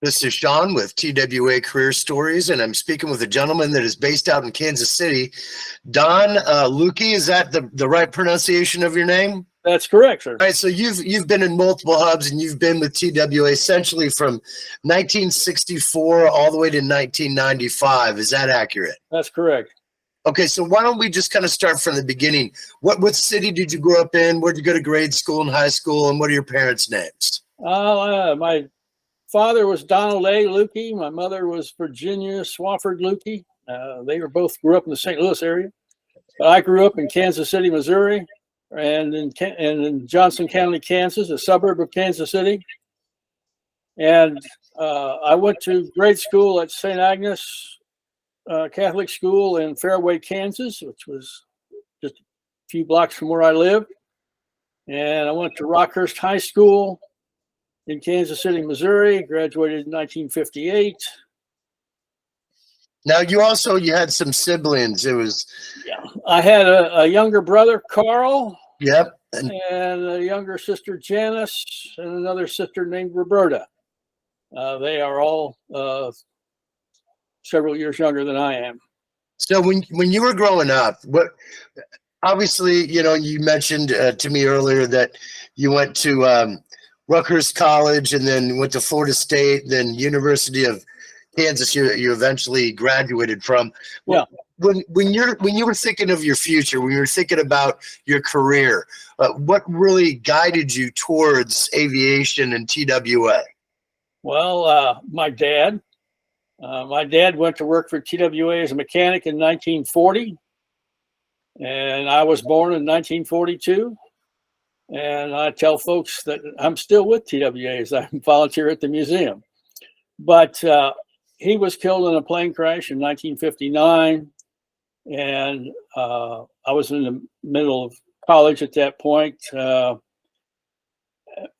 This is Sean with TWA Career Stories, and I'm speaking with a gentleman that is based out in Kansas City. Don Lueke, is that the right pronunciation of your name? That's correct, sir. All right, so you've been in multiple hubs, and you've been with TWA essentially from 1964 all the way to 1995. Is that accurate? That's correct. Okay, so why don't we just kind of start from the beginning? What city did you grow up in? Where did you go to grade school and high school, and what are your parents' names? My father was Donald A. Lueke. My mother was Virginia Swafford Lueke. They both grew up in the St. Louis area. But I grew up in Kansas City, Missouri, and in Johnson County, Kansas, a suburb of Kansas City. And I went to grade school at St. Agnes Catholic School in Fairway, Kansas, which was just a few blocks from where I lived. And I went to Rockhurst High School in Kansas City, Missouri, graduated in 1958. Now you had some siblings. I had a younger brother, Carl. Yep. And a younger sister, Janice, and another sister named Roberta. They are all several years younger than I am. So when you were growing up, obviously, you mentioned to me earlier that you went to Rutgers College and then went to Florida State, then University of Kansas. You eventually graduated from. Yeah. When you were thinking of your future, when you were thinking about your career, what really guided you towards aviation and TWA? Well, my dad went to work for TWA as a mechanic in 1940, and I was born in 1942. And I tell folks that I'm still with TWA as I volunteer at the museum. But he was killed in a plane crash in 1959, and I was in the middle of college at that point.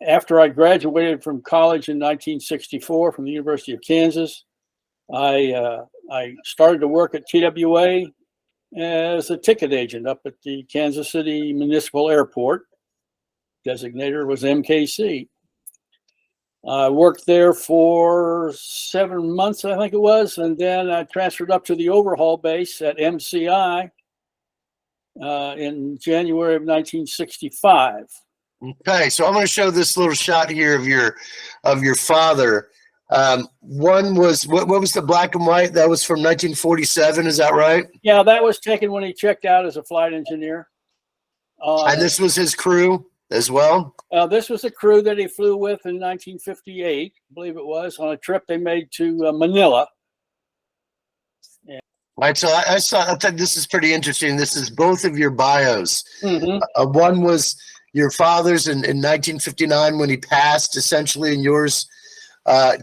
After I graduated from college in 1964 from the University of Kansas, I started to work at TWA as a ticket agent up at the Kansas City Municipal Airport. Designator was MKC. I worked there for 7 months, I think it was, and then I transferred up to the overhaul base at MCI in January of 1965. Okay, so I'm going to show this little shot here of your father. One was what was the black and white? That was from 1947. Is that right? Yeah, that was taken when he checked out as a flight engineer. And this was his crew as well? This was a crew that he flew with in 1958, I believe it was, on a trip they made to Manila. Yeah. Right, so I thought this is pretty interesting. This is both of your bios. Mm-hmm. One was your father's in 1959 when he passed, essentially, and yours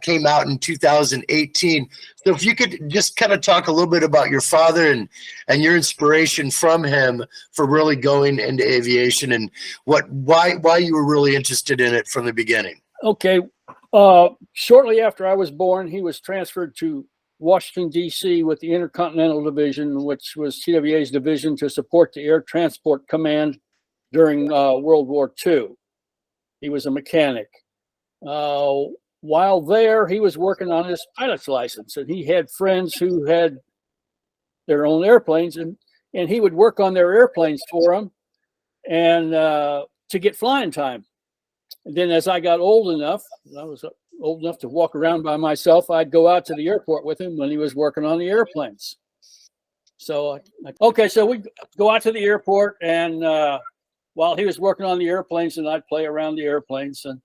came out in 2018. So if you could just kind of talk a little bit about your father and your inspiration from him for really going into aviation and why you were really interested in it from the beginning. Okay. Shortly after I was born, he was transferred to Washington, D.C. with the Intercontinental Division, which was TWA's division to support the Air Transport Command during World War II. He was a mechanic. While there, he was working on his pilot's license, and he had friends who had their own airplanes, and he would work on their airplanes for them and to get flying time. And then as I got old enough, I was old enough to walk around by myself, I'd go out to the airport with him when he was working on the airplanes. So, so we'd go out to the airport, and while he was working on the airplanes, and I'd play around the airplanes and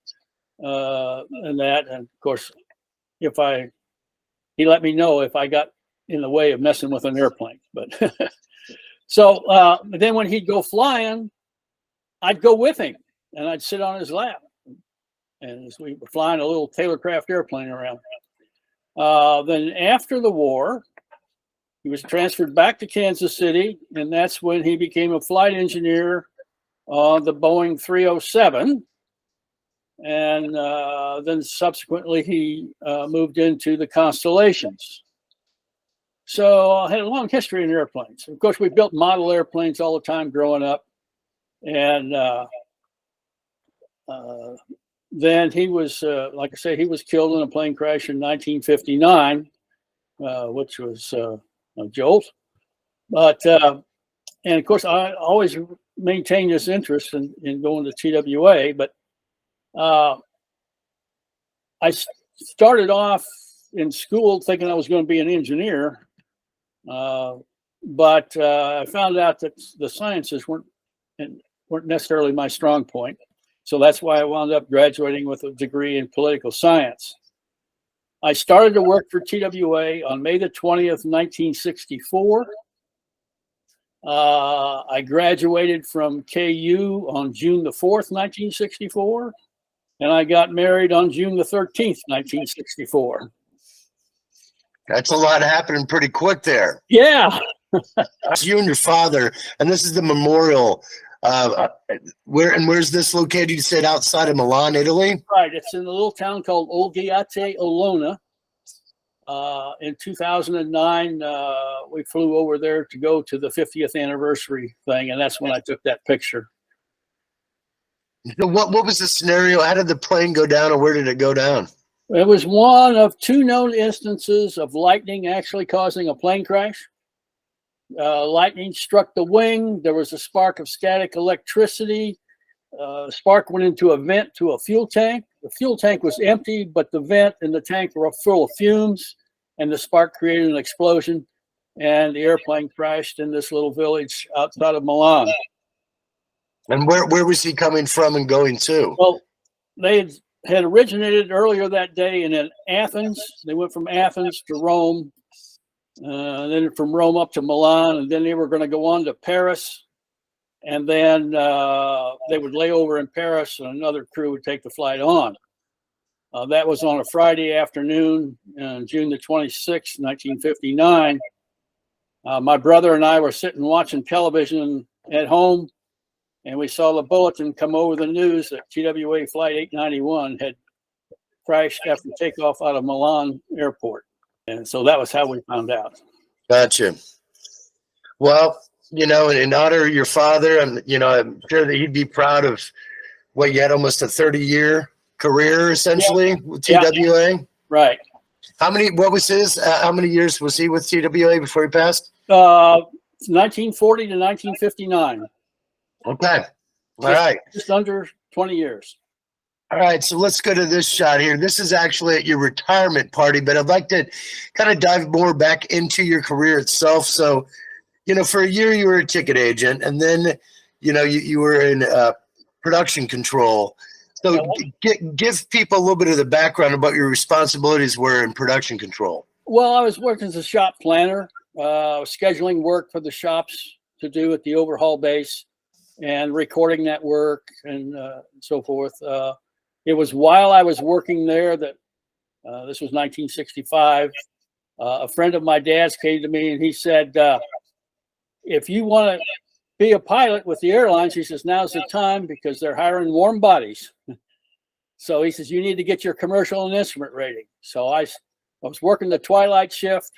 that, and of course, he let me know if I got in the way of messing with an airplane. But so then when he'd go flying, I'd go with him, and I'd sit on his lap, and as we were flying a little Taylorcraft airplane around. Then after the war, he was transferred back to Kansas City, and that's when he became a flight engineer on the Boeing 307. And then subsequently he moved into the Constellations. So I had a long history in airplanes. Of course, we built model airplanes all the time growing up. And then he was, like I say, he was killed in a plane crash in 1959, which was a jolt. But, and of course, I always maintained this interest in going to TWA, but I started off in school thinking I was going to be an engineer, but I found out that the sciences weren't necessarily my strong point. So that's why I wound up graduating with a degree in political science. I started to work for TWA on May the 20th, 1964. I graduated from KU on June the 4th, 1964. And I got married on June the 13th, 1964. That's a lot happening pretty quick there. Yeah. You and your father, and this is the memorial. Where's this located? You said outside of Milan, Italy? Right. It's in a little town called Olgiate Olona. In 2009, we flew over there to go to the 50th anniversary thing, and that's when I took that picture. So what was the scenario? How did the plane go down, or where did it go down? It was one of two known instances of lightning actually causing a plane crash. Lightning struck the wing. There was a spark of static electricity. Spark went into a vent to a fuel tank. The fuel tank was empty, but the vent and the tank were full of fumes, and the spark created an explosion, and the airplane crashed in this little village outside of Milan. And where was he coming from and going to? Well, they had originated earlier that day in Athens. They went from Athens to Rome, then from Rome up to Milan, and then they were going to go on to Paris. And then they would lay over in Paris, and another crew would take the flight on. That was on a Friday afternoon, June the 26th, 1959. My brother and I were sitting watching television at home, and we saw the bulletin come over the news that TWA Flight 891 had crashed after takeoff out of Milan Airport. And so that was how we found out. Gotcha. Well, in honor of your father, I'm sure that he'd be proud of what you had, almost a 30-year career, essentially, with TWA. Yeah. Right. How many years was he with TWA before he passed? 1940 to 1959. Okay. All right. Just under 20 years. All right. So let's go to this shot here. This is actually at your retirement party, but I'd like to kind of dive more back into your career itself. So, for a year you were a ticket agent, and then, you were in production control. So give people a little bit of the background about your responsibilities were in production control. Well, I was working as a shop planner, scheduling work for the shops to do at the overhaul base and recording that work and so forth. It was while I was working there that this was 1965. A friend of my dad's came to me and he said, if you want to be a pilot with the airlines, he says, now's the time because they're hiring warm bodies. So he says, you need to get your commercial and instrument rating. So I was working the twilight shift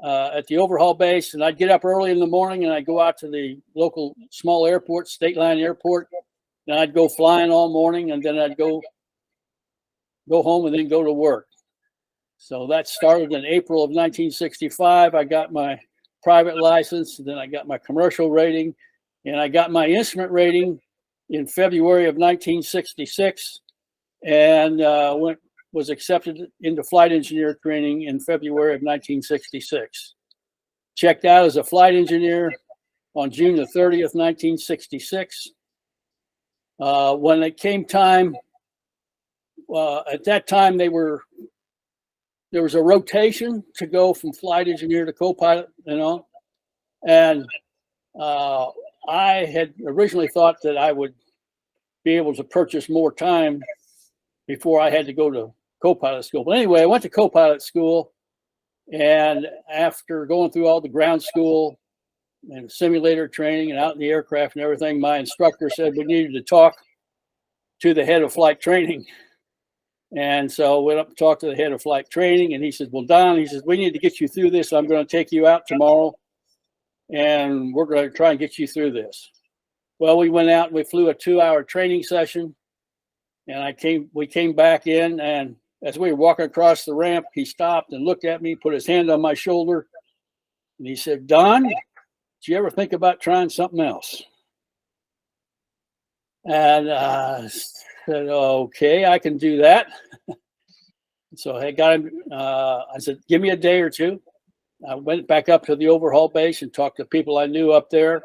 at the overhaul base, and I'd get up early in the morning and I'd go out to the local small airport, State Line Airport, and I'd go flying all morning, and then I'd go home and then go to work. So that started in April of 1965. I got my private license, and then I got my commercial rating, and I got my instrument rating in February of 1966, and was accepted into flight engineer training in February of 1966. Checked out as a flight engineer on June the 30th, 1966. When it came time, at that time there was a rotation to go from flight engineer to co-pilot, and I had originally thought that I would be able to purchase more time before I had to go to co-pilot school. But anyway, I went to co-pilot school, and after going through all the ground school and simulator training and out in the aircraft and everything, my instructor said we needed to talk to the head of flight training. And so I went up and talked to the head of flight training, and he says, well, Don, he says, we need to get you through this. I'm going to take you out tomorrow, and we're going to try and get you through this. Well, we went out and we flew a 2-hour training session, and we came back in, and as we were walking across the ramp, he stopped and looked at me, put his hand on my shoulder, and he said, "Don, did you ever think about trying something else?" And I said, "Okay, I can do that." So I got him. I said, "Give me a day or two." I went back up to the overhaul base and talked to people I knew up there,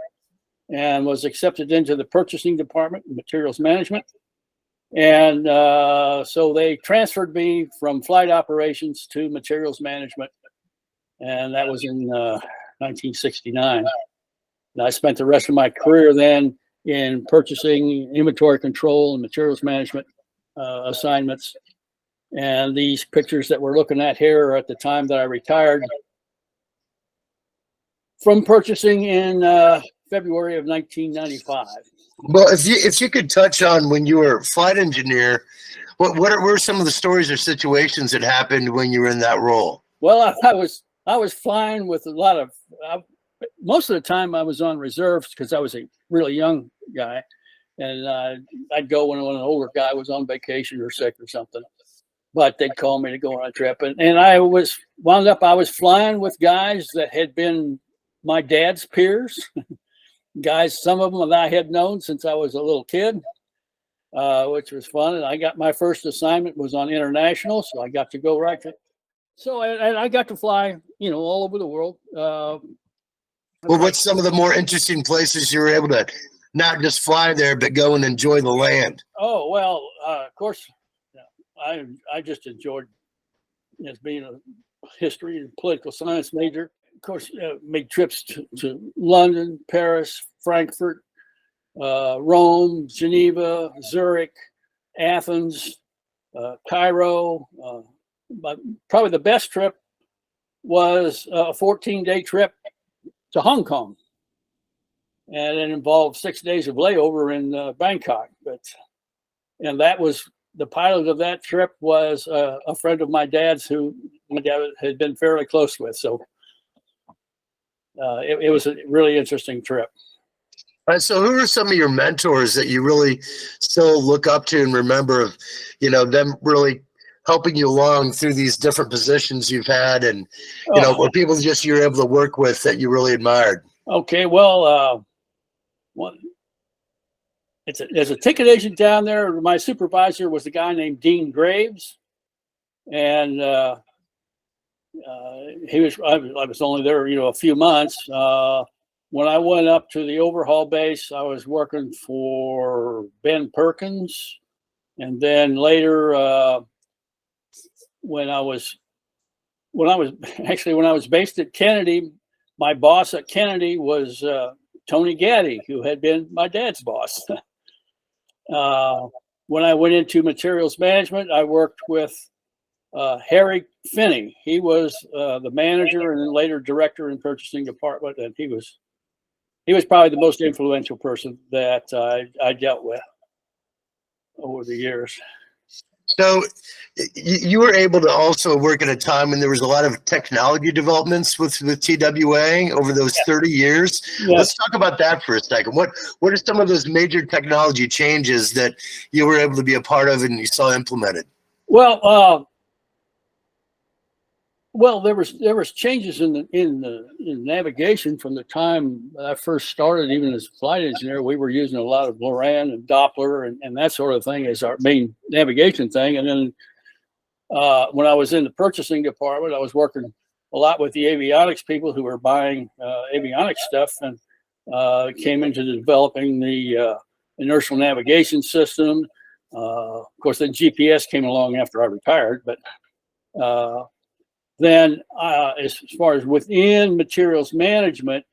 and was accepted into the purchasing department, materials management. And so they transferred me from flight operations to materials management, and that was in 1969. And I spent the rest of my career then in purchasing, inventory control, and materials management assignments. And these pictures that we're looking at here are at the time that I retired from purchasing in February of 1995. Well, if you could touch on when you were flight engineer, what were some of the stories or situations that happened when you were in that role? Well, I was flying with a lot of. Most of the time, I was on reserves because I was a really young guy, and I'd go when an older guy was on vacation or sick or something. But they'd call me to go on a trip, and I was wound up. I was flying with guys that had been my dad's peers. Guys, some of them that I had known since I was a little kid, which was fun. And I got my first assignment was on international, so I got to go right to. So I got to fly, all over the world. Well, what's some of the more interesting places you were able to not just fly there, but go and enjoy the land? Oh well, of course, I just enjoyed as being a history and political science major. Of course, made trips to London, Paris, Frankfurt, Rome, Geneva, Zurich, Athens, Cairo. But probably the best trip was a 14-day trip to Hong Kong. And it involved 6 days of layover in Bangkok. And that was the pilot of that trip was a friend of my dad's who my dad had been fairly close with. So it was a really interesting trip. All right, so who are some of your mentors that you really still look up to and remember of, them really helping you along through these different positions you've had, and or people just you're able to work with that you really admired? Okay, well, there's a ticket agent down there. My supervisor was a guy named Dean Graves, and I was only there, a few months. When I went up to the overhaul base, I was working for Ben Perkins, and then later, when I was based at Kennedy, my boss at Kennedy was Tony Gaddy, who had been my dad's boss. When I went into materials management, I worked with Harry Finney. He was the manager and then later director in purchasing department, and he was probably the most influential person that I dealt with over the years. So you were able to also work at a time when there was a lot of technology developments with TWA over those 30 years. Yes. Let's talk about that for a second. What are some of those major technology changes that you were able to be a part of and you saw implemented? Well, there was changes in navigation from the time I first started. Even as a flight engineer, we were using a lot of Loran and Doppler and that sort of thing as our main navigation thing. And then when I was in the purchasing department, I was working a lot with the avionics people who were buying avionics stuff, and came into developing the inertial navigation system. Of course, then GPS came along after I retired, but then as far as within materials management,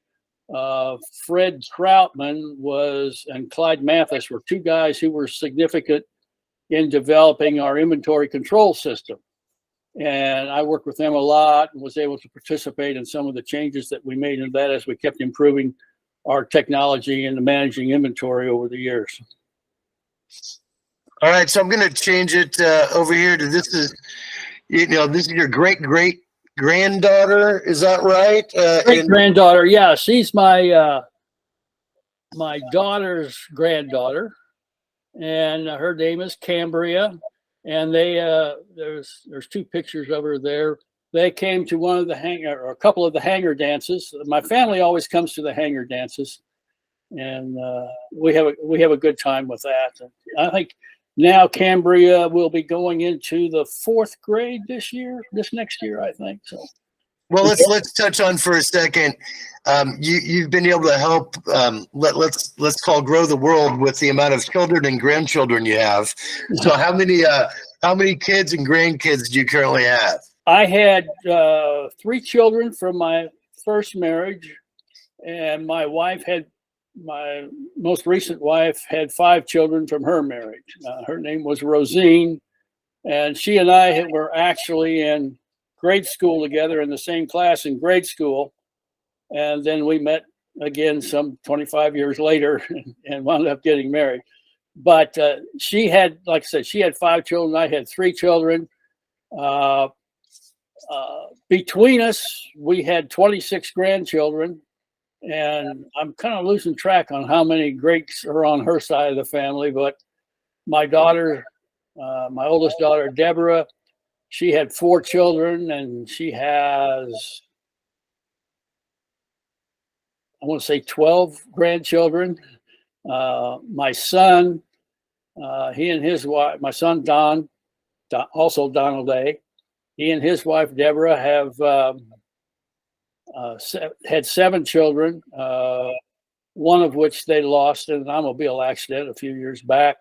Fred Troutman and Clyde Mathis were two guys who were significant in developing our inventory control system. And I worked with them a lot and was able to participate in some of the changes that we made in that as we kept improving our technology and managing inventory over the years. All right, so I'm going to change it over here to this is your great granddaughter. Is that right? Great granddaughter. Yeah, she's my daughter's granddaughter. and her name is Cambria. And they there's two pictures of her there. They came to one of the hangar, or a couple of the hangar dances. My family always comes to the hangar dances, and we have a good time with that. And I think now Cambria will be going into the 4th grade this next year, I think. So, well, let's touch on for a second. You've been able to help. Let's call grow the world with the amount of children and grandchildren you have. So how many kids and grandkids do you currently have? I had 3 children from my first marriage, and my most recent wife had 5 children from her marriage. Her name was Rosine, and she and I were actually in grade school together, in the same class in grade school. And then we met again some 25 years later and wound up getting married. But she had, like I said, she had 5 children. I had 3 children. Between us, we had 26 grandchildren. And I'm kind of losing track on how many greats are on her side of the family. But my daughter, my oldest daughter, Deborah, she had 4 children, and she has, I want to say, 12 grandchildren. My son, he and his wife, my son Don, also Donald A., he and his wife Deborah have had 7 children, one of which they lost in an automobile accident a few years back.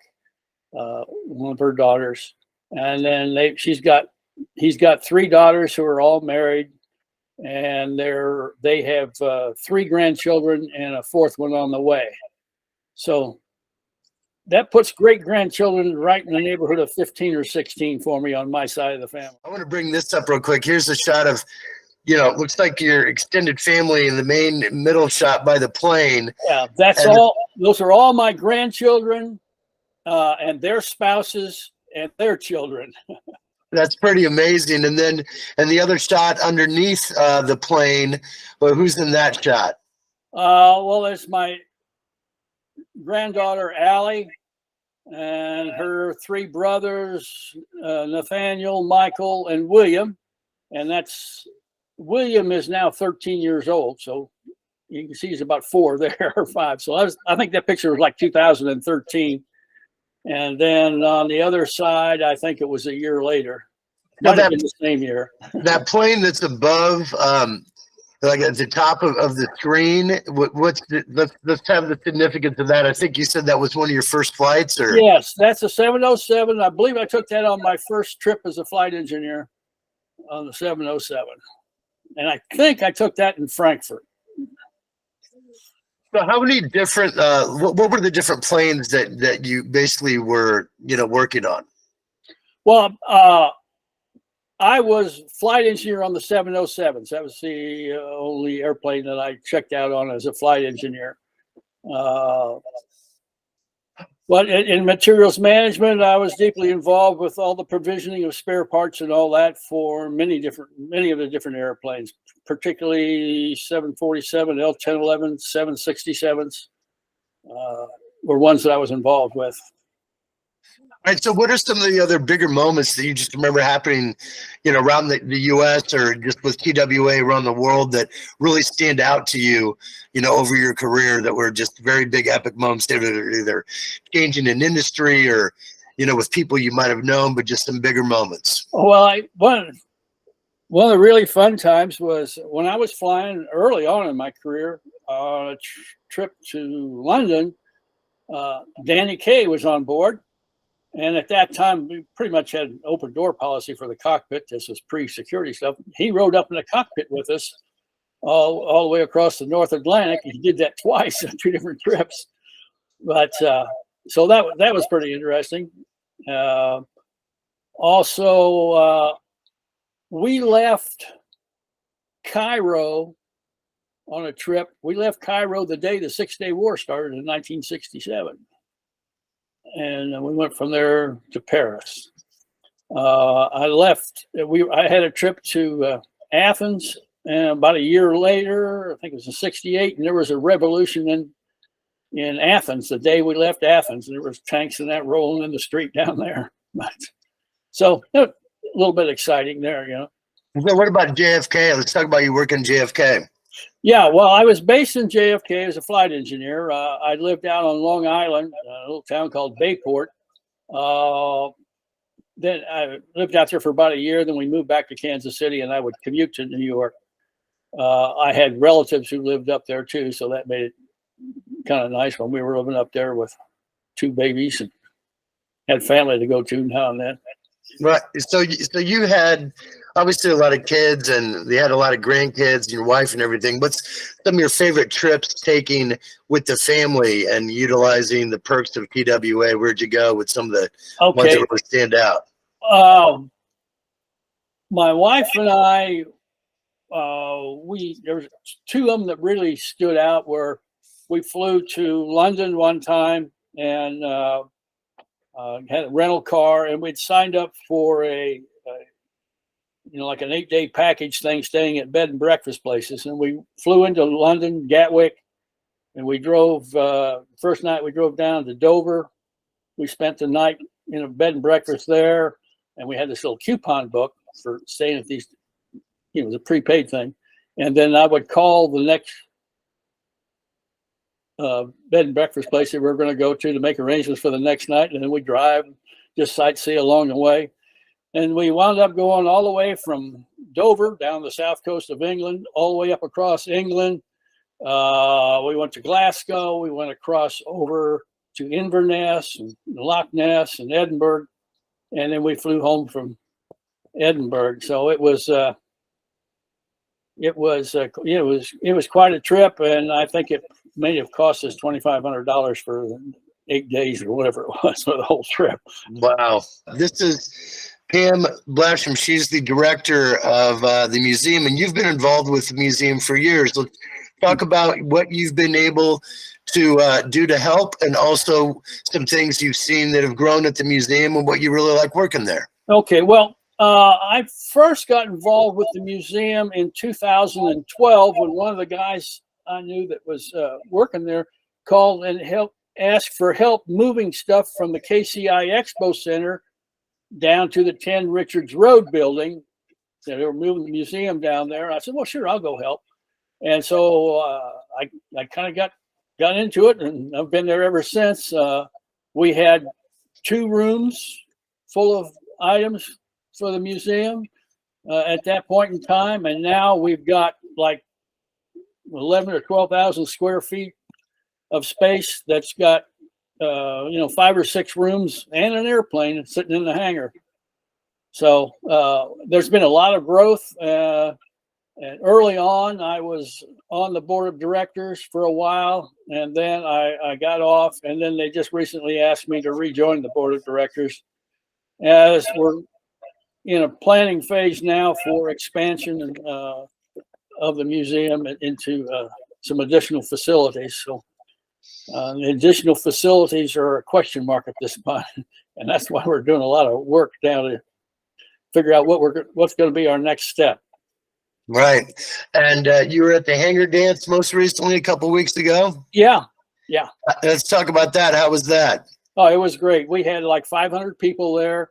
One of her daughters, and then he's got 3 daughters who are all married, and they have 3 grandchildren and a 4th one on the way. So that puts great grandchildren right in the neighborhood of 15 or 16 for me on my side of the family. I want to bring this up real quick. Here's a shot of, it looks like your extended family in the main middle shot by the plane. Yeah, those are all my grandchildren and their spouses and their children. That's pretty amazing. And the other shot underneath the plane, well, who's in that shot? Well, there's my granddaughter, Allie, and her 3 brothers, Nathaniel, Michael, and William. And William is now 13 years old. So you can see he's about 4 there, or 5. So I think that picture was like 2013. And then on the other side, I think it was a year later. Might have been the same year. That plane that's above, like at the top of the screen, let's have the significance of that. I think you said that was one of your first flights, or? Yes, that's a 707. I believe I took that on my first trip as a flight engineer on the 707. And I think I took that in Frankfurt. So how many different, what were the different planes that you basically were, working on? Well, I was flight engineer on the 707s. That was the only airplane that I checked out on as a flight engineer. But in materials management, I was deeply involved with all the provisioning of spare parts and all that for many of the different airplanes, particularly 747, L1011, 767s were ones that I was involved with. All right. So what are some of the other bigger moments that you just remember happening, around the U.S. or just with TWA around the world that really stand out to you, over your career that were just very big epic moments, either changing an industry or, with people you might have known, but just some bigger moments? Well, one of the really fun times was when I was flying early on in my career on a trip to London. Danny Kaye was on board. And at that time, we pretty much had an open door policy for the cockpit. This was pre-security stuff. He rode up in the cockpit with us all the way across the North Atlantic. He did that twice on 2 different trips. But so that was pretty interesting. Also, we left Cairo on a trip. We left Cairo the day the 6-Day War started in 1967. And we went from there to Paris. I had a trip to Athens, and about a year later, I think it was in '68, and there was a revolution in Athens the day we left Athens. There was tanks and that rolling in the street down there. So a little bit exciting there, you know. So what about JFK? Let's talk about you working JFK. Yeah, well, I was based in JFK as a flight engineer. I lived out on Long Island, a little town called Bayport. Then I lived out there for about a year. Then we moved back to Kansas City, and I would commute to New York. I had relatives who lived up there too, so that made it kind of nice when we were living up there with 2 babies and had family to go to now and then. Right. So you had obviously a lot of kids, and they had a lot of grandkids, and your wife and everything. What's some of your favorite trips taking with the family and utilizing the perks of TWA? Where'd you go with some of the ones that really stand out? My wife and I, there was 2 of them that really stood out. Where we flew to London one time and had a rental car, and we'd signed up for a like an 8-day package thing, staying at bed and breakfast places. And we flew into London, Gatwick, and we drove. First night we drove down to Dover. We spent the night in a bed and breakfast there, and we had this little coupon book for staying at these. It was a prepaid thing, and then I would call the next bed and breakfast place that we were going to go to make arrangements for the next night, and then we drive, just sightsee along the way. And we wound up going all the way from Dover down the south coast of England, all the way up across England. We went to Glasgow. We went across over to Inverness and Loch Ness and Edinburgh, and then we flew home from Edinburgh. So it was quite a trip, and I think it may have cost us $2,500 for 8 days or whatever it was for the whole trip. Wow. This is Pam Blasham. She's the director of the museum, and you've been involved with the museum for years. Let's talk about what you've been able to do to help, and also some things you've seen that have grown at the museum and what you really like working there. Okay, well, I first got involved with the museum in 2012 when one of the guys I knew that was working there called and asked for help moving stuff from the KCI Expo Center down to the 10 Richards Road building. So they were moving the museum down there. I said, well, sure, I'll go help. And so I kind of got into it, and I've been there ever since. We had 2 rooms full of items for the museum at that point in time, and now we've got like 11 or 12,000 square feet of space that's got 5 or 6 rooms and an airplane sitting in the hangar. So there's been a lot of growth. And early on, I was on the board of directors for a while, and then I got off, and then they just recently asked me to rejoin the board of directors, as we're in a planning phase now for expansion of the museum into some additional facilities. So the additional facilities are a question mark at this point, and that's why we're doing a lot of work now to figure out what's going to be our next step. Right. And you were at the hangar dance most recently a couple of weeks ago? Yeah. Let's talk about that. How was that? Oh, it was great. We had like 500 people there,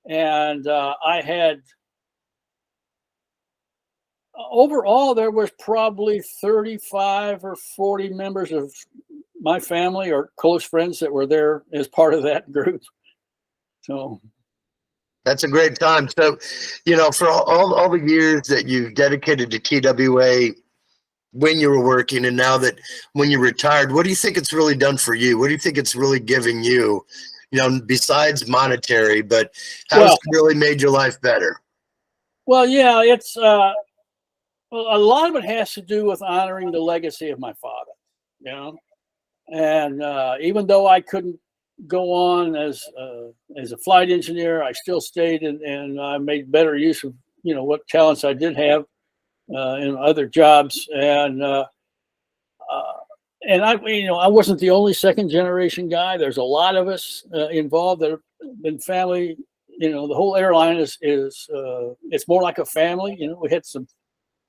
and I had overall there was probably 35 or 40 members of my family or close friends that were there as part of that group. So that's a great time. So, for all the years that you've dedicated to TWA when you were working, and now that when you retired, what do you think it's really done for you? What do you think it's really giving you, besides monetary, but how it's really made your life better? Well, yeah, it's a lot of it has to do with honoring the legacy of my father, and even though I couldn't go on as a flight engineer, I still stayed and I made better use of what talents I did have in other jobs, and I wasn't the only second generation guy. There's a lot of us involved that have been family. The whole airline is it's more like a family. We had some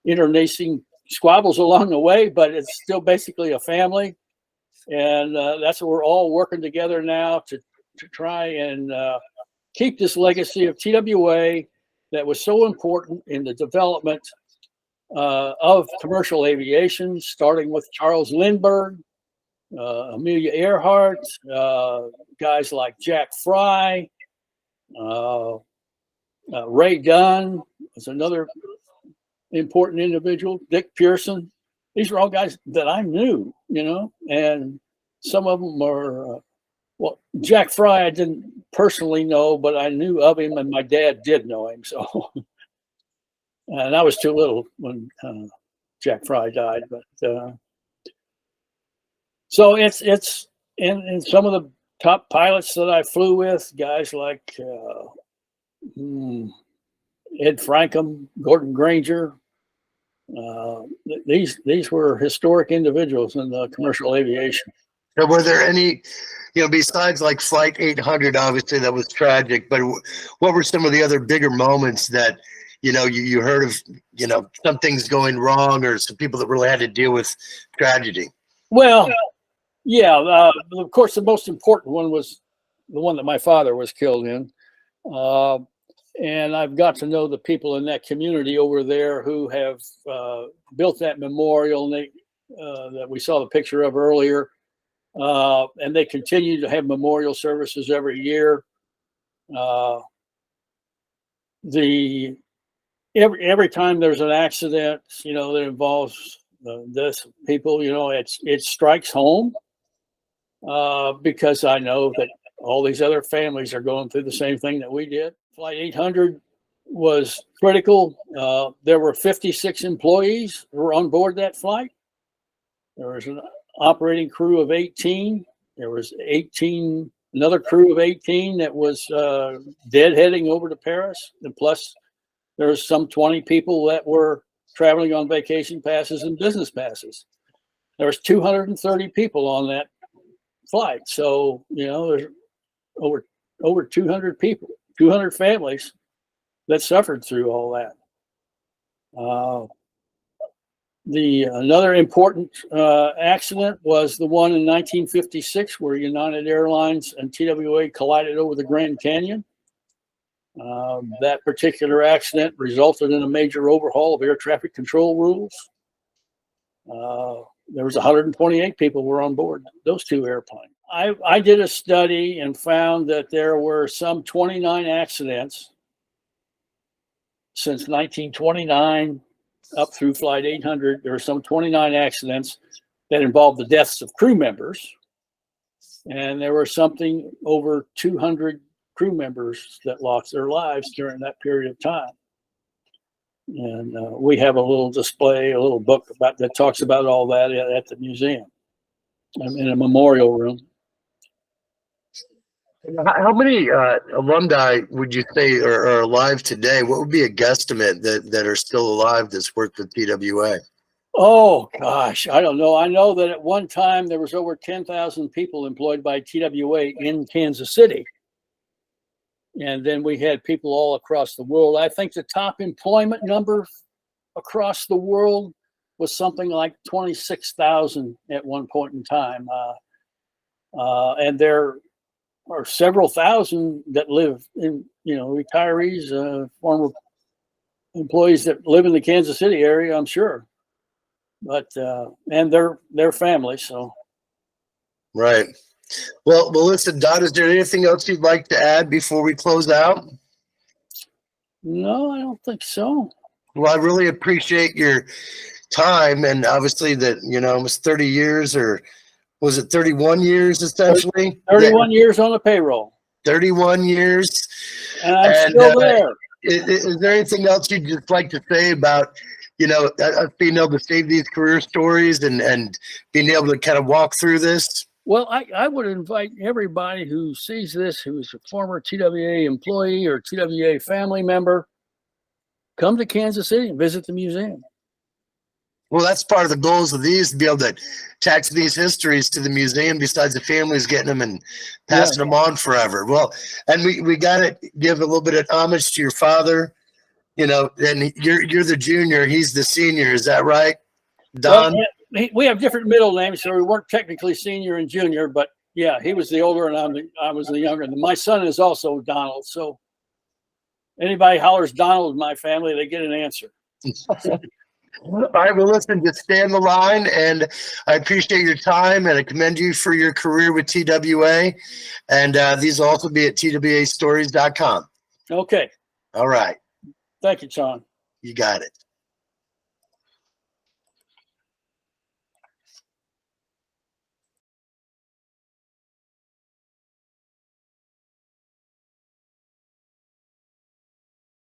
internecine squabbles along the way, but it's still basically a family. And that's what we're all working together now to try and keep this legacy of TWA that was so important in the development of commercial aviation, starting with Charles Lindbergh, Amelia Earhart, guys like Jack Fry, Ray Dunn was another important individual, Dick Pearson. These are all guys that I knew, and some of them are, well, Jack Fry I didn't personally know, but I knew of him, and my dad did know him. So, and I was too little when Jack Fry died, but so it's and some of the top pilots that I flew with, guys like Ed Frankham, Gordon Granger. These were historic individuals in the commercial aviation. So were there any, besides like Flight 800, obviously that was tragic, but what were some of the other bigger moments that, you heard of, some things going wrong or some people that really had to deal with tragedy? Well, yeah, of course, the most important one was the one that my father was killed in. And I've got to know the people in that community over there who have built that memorial that we saw the picture of earlier. And they continue to have memorial services every year. Every time there's an accident, that involves this people, it strikes home because I know that all these other families are going through the same thing that we did. Flight 800 was critical. There were 56 employees who were on board that flight. There was an operating crew of 18. There was another crew of 18 that was deadheading over to Paris. And plus, there was some 20 people that were traveling on vacation passes and business passes. There was 230 people on that flight. So, there's over 200 people, 200 families that suffered through all that. Another important accident was the one in 1956 where United Airlines and TWA collided over the Grand Canyon. That particular accident resulted in a major overhaul of air traffic control rules. There was 128 people were on board those two airplanes. I did a study and found that there were some 29 accidents since 1929 up through Flight 800. There were some 29 accidents that involved the deaths of crew members. And there were something over 200 crew members that lost their lives during that period of time. And we have a little display, a little book that talks about all that at the museum in a memorial room. How many alumni would you say are alive today? What would be a guesstimate that are still alive that's worked with TWA? Oh, gosh, I don't know. I know that at one time there was over 10,000 people employed by TWA in Kansas City. And then we had people all across the world. I think the top employment number across the world was something like 26,000 at one point in time. And there are several thousand that live in, retirees, former employees that live in the Kansas City area, I'm sure. But, and their families, so. Right. Well, listen, Don, is there anything else you'd like to add before we close out? No, I don't think so. Well, I really appreciate your time, and obviously that, almost 30 years, or was it 31 years essentially? 31 years on the payroll. 31 years. And I'm still there. Is there anything else you'd just like to say about, us being able to save these career stories and being able to kind of walk through this? Well, I would invite everybody who sees this, who's a former TWA employee or TWA family member, come to Kansas City and visit the museum. Well, that's part of the goals of these, to be able to attach these histories to the museum besides the families getting them and passing them on forever. Well, and we got to give a little bit of homage to your father, and you're the junior, he's the senior. Is that right, Don? Well, we have different middle names, so we weren't technically senior and junior, but yeah, he was the older and I was the younger. And my son is also Donald. So anybody hollers Donald in my family, they get an answer. All right, well, listen, just stay on the line, and I appreciate your time, and I commend you for your career with TWA, and these will also be at twastories.com. Okay. All right. Thank you, Sean. You got it.